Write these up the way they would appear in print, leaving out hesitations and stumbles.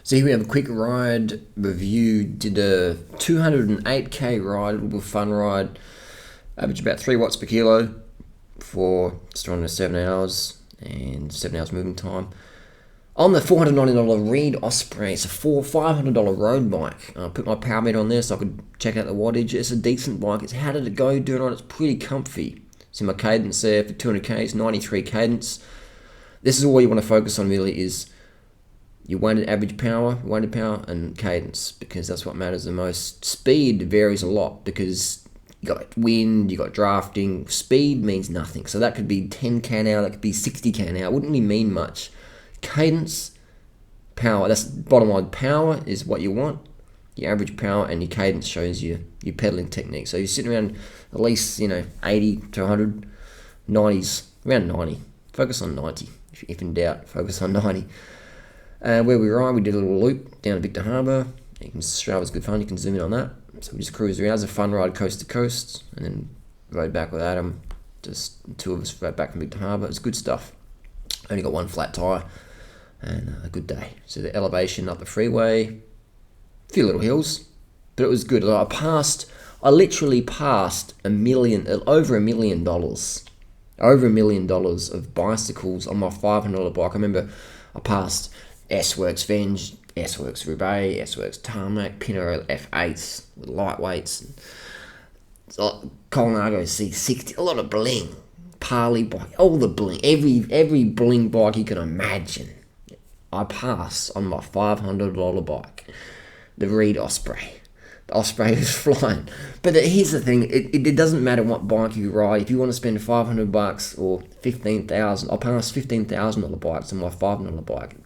So here we have a quick ride review. Did a 208k ride, a little bit of fun ride. Average about 3 watts per kilo for just around 7 hours and 7 hours moving time. On the $490 Reed Osprey, it's a $500 road bike. I put my power meter on there so I could check out the wattage. It's a decent bike. It's how did it go doing on? It's pretty comfy. See my cadence there for 200k, it's 93 cadence. This is all you want to focus on really is your weighted average power, weighted power, and cadence, because that's what matters the most. Speed varies a lot because you got wind, you got drafting. Speed means nothing. So that could be 10k an hour, that could be 60k an hour. It wouldn't really mean much. Cadence, power, that's bottom line. Power is what you want. Your average power, and your cadence shows you your pedaling technique. So you're sitting around at least 80 to 100, 90s, around 90. Focus on 90. If in doubt, focus on 90. Where we ride, we did a little loop down to Victor Harbour. Strava's good fun, you can zoom in on that. So we just cruised around. It was a fun ride coast to coast, and then rode back with Adam. Just the two of us rode back from Victor Harbour. It's good stuff. Only got one flat tyre, and a good day. So the elevation up the freeway, a few little hills, but it was good. I literally passed over $1 million. Over $1 million of bicycles on my $500 bike. I remember I passed S-Works Venge, S-Works Roubaix, S-Works Tarmac, Pinot F8s with lightweights. Colnago C60, a lot of bling. Parley bike, all the bling, every bling bike you can imagine. I passed on my $500 bike, the Reed Osprey. The Osprey was flying. But here's the thing, it doesn't matter what bike you ride. If you want to spend $500 or $15,000, I passed $15,000 bikes on my $500 bike.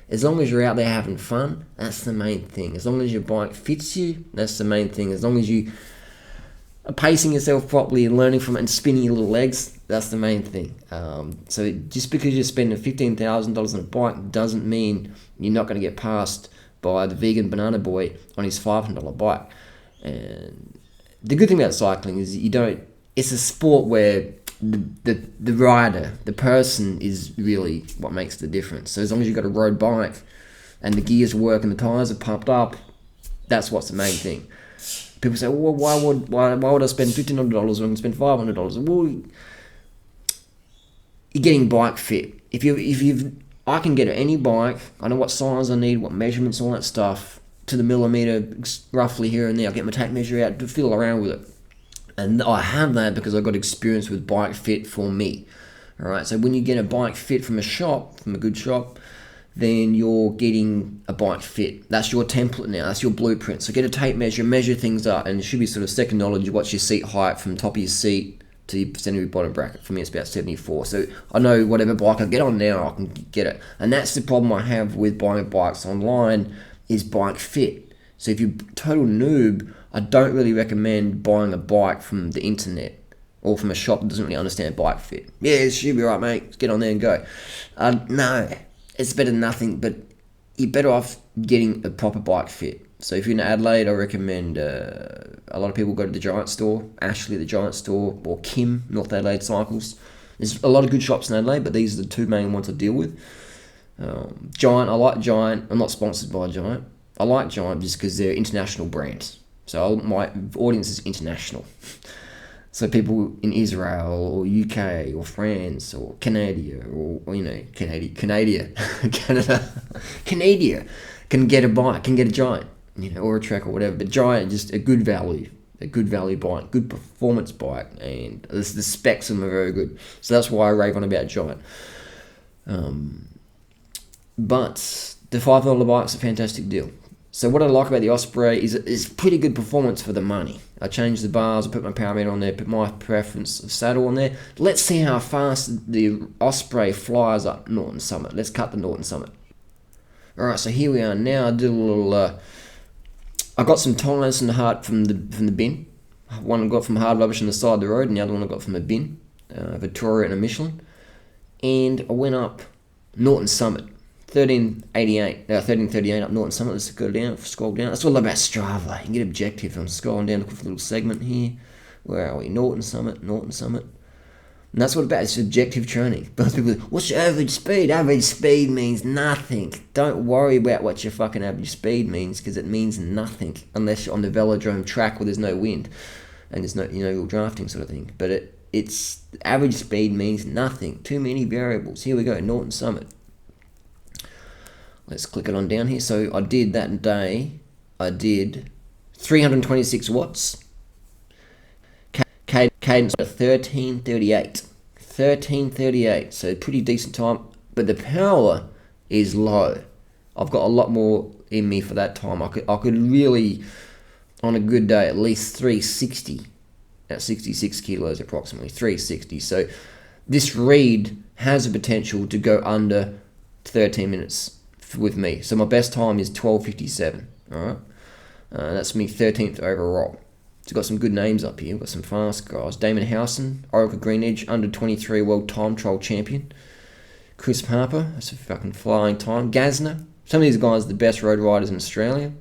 As long as you're out there having fun, that's the main thing. As long as your bike fits you, that's the main thing. As long as you are pacing yourself properly and learning from it and spinning your little legs, that's the main thing. So just because you're spending $15,000 on a bike doesn't mean you're not going to get passed by the vegan banana boy on his $500 bike. And the good thing about cycling is it's a sport where the rider, the person is really what makes the difference. So as long as you've got a road bike and the gears work and the tyres are pumped up, that's what's the main thing. People say, well, why would I spend $1,500 when I can spend $500? Well, you're getting bike fit. I can get any bike. I know what size I need, what measurements, all that stuff, to the millimeter, roughly here and there. I get my tape measure out to fiddle around with it. And I have that because I got experience with bike fit for me. All right. So when you get a bike fit from a good shop, then you're getting a bike fit. That's your template now. That's your blueprint. So get a tape measure, measure things up, and it should be sort of second knowledge. What's your seat height from top of your seat to the center of your bottom bracket? For me, it's about 74. So I know whatever bike I get on now, I can get it. And that's the problem I have with buying bikes online is bike fit. So if you're a total noob, I don't really recommend buying a bike from the internet or from a shop that doesn't really understand bike fit. Yeah, it should be right, mate. Let's get on there and go. No, it's better than nothing, but you're better off getting a proper bike fit. So if you're in Adelaide, I recommend a lot of people go to the Giant Store, Ashley, the Giant Store, or Kim, North Adelaide Cycles. There's a lot of good shops in Adelaide, but these are the two main ones I deal with. Giant, I like Giant. I'm not sponsored by Giant. I like Giant just because they're international brands. So my audience is international. So people in Israel or UK or France or Canada or Canada can get a bike, can get a Giant, or a Trek or whatever. But Giant is just a good value bike, good performance bike, and the specs of them are very good. So that's why I rave on about Giant. But the $500 bike's a fantastic deal. So what I like about the Osprey is it's pretty good performance for the money. I changed the bars, I put my power meter on there, put my preference of saddle on there. Let's see how fast the Osprey flies up Norton Summit. Let's cut the Norton Summit. Alright, so here we are now. I did a little... I got some tyres from the bin. One I got from Hard Rubbish on the side of the road, and the other one I got from a bin. A Victoria and a Michelin. And I went up Norton Summit. 1338 up Norton Summit. Let's go down, scroll down. That's what I love about Strava. You can get objective. I'm scrolling down, looking for a little segment here. Where are we? Norton Summit. And that's what about it's subjective training. Most people go, what's your average speed? Average speed means nothing. Don't worry about what your fucking average speed means, because it means nothing unless you're on the velodrome track where there's no wind and there's no, you're drafting sort of thing. But it's average speed means nothing. Too many variables. Here we go, Norton Summit. Let's click it on down here. So I did that day, I did 326 watts. Cadence 1338. 1338, so pretty decent time. But the power is low. I've got a lot more in me for that time. I could really, on a good day, at least 360 at 66 kilos approximately, 360. So this read has a potential to go under 13 minutes with me. So my best time is 12:57. All right, that's me 13th overall. It's got some good names up here. We've got some fast guys. Damon Howson, Oracle Green Edge, under 23 World Time Trial Champion. Chris Harper, that's a fucking flying time. Gazner, some of these guys are the best road riders in Australia.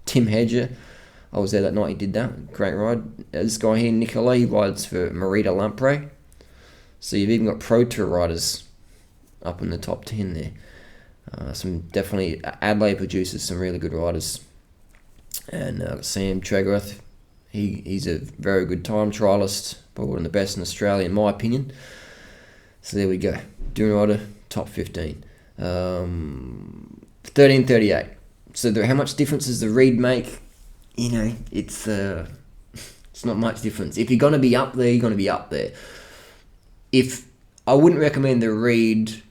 Tim Hedger, I was there that night, he did that. Great ride. This guy here, Nicola, he rides for Merida Lampre. So you've even got Pro Tour riders up in the top 10 there. Some definitely, Adelaide produces some really good riders. And Sam Tregarth, he's a very good time trialist, probably one of the best in Australia in my opinion. So there we go. Dune Rider, top 15. 13:38. So how much difference does the read make? It's not much difference. If you're going to be up there, you're going to be up there. I wouldn't recommend the read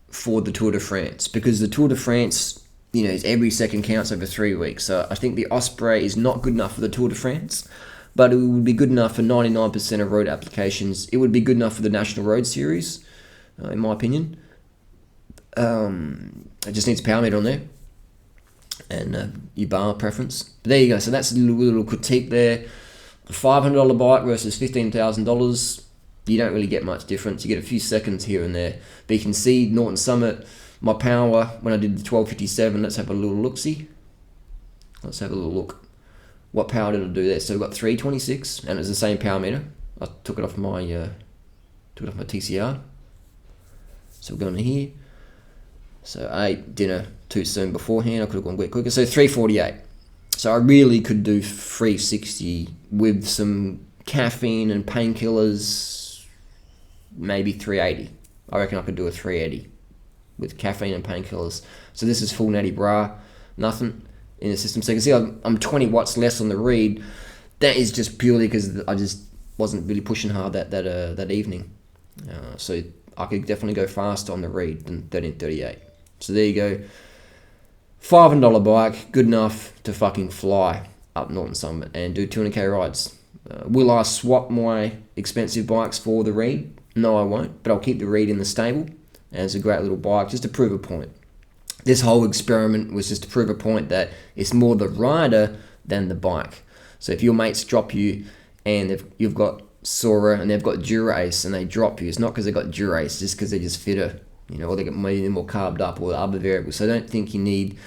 for the Tour de France, because the Tour de France, is every second counts over 3 weeks. So I think the Osprey is not good enough for the Tour de France, but it would be good enough for 99% of road applications. It would be good enough for the National Road Series, in my opinion. It just needs a power meter on there and your bar preference. But there you go. So that's a little critique there. A $500 bike versus $15,000. You don't really get much difference. You get a few seconds here and there. But you can see Norton Summit, my power when I did the 12:57. Let's have a little look-see. Let's have a little look. What power did I do there? So we've got 326, and it's the same power meter. I took it off my TCR. So we're going to here. So I ate dinner too soon beforehand. I could have gone a bit quicker. So 348. So I really could do 360 with some caffeine and painkillers. Maybe 380. I reckon I could do a 380 with caffeine and painkillers. So this is full natty bra, nothing in the system. So you can see I'm 20 watts less on the read. That is just purely because I just wasn't really pushing hard that evening. So I could definitely go faster on the read than 13:38. So there you go. $500 bike, good enough to fucking fly up Norton Summit and do 200k rides. Will I swap my expensive bikes for the read? No, I won't, but I'll keep the read in the stable. And it's a great little bike just to prove a point. This whole experiment was just to prove a point that it's more the rider than the bike. So if your mates drop you and you've got Sora and they've got Dura-Ace and they drop you, it's not because they've got Dura-Ace, just because they're just fitter, or they get maybe more carbed up or other variables. So I don't think you need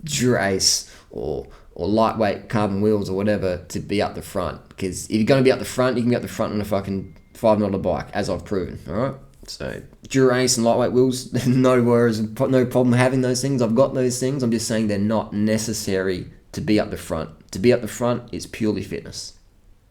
Dura-Ace or lightweight carbon wheels or whatever to be up the front. Because if you're going to be up the front, you can be up the front on a fucking $500 bike, as I've proven, alright? So Dura-Ace and lightweight wheels, no worries, no problem having those things. I've got those things. I'm just saying they're not necessary to be up the front. To be up the front is purely fitness.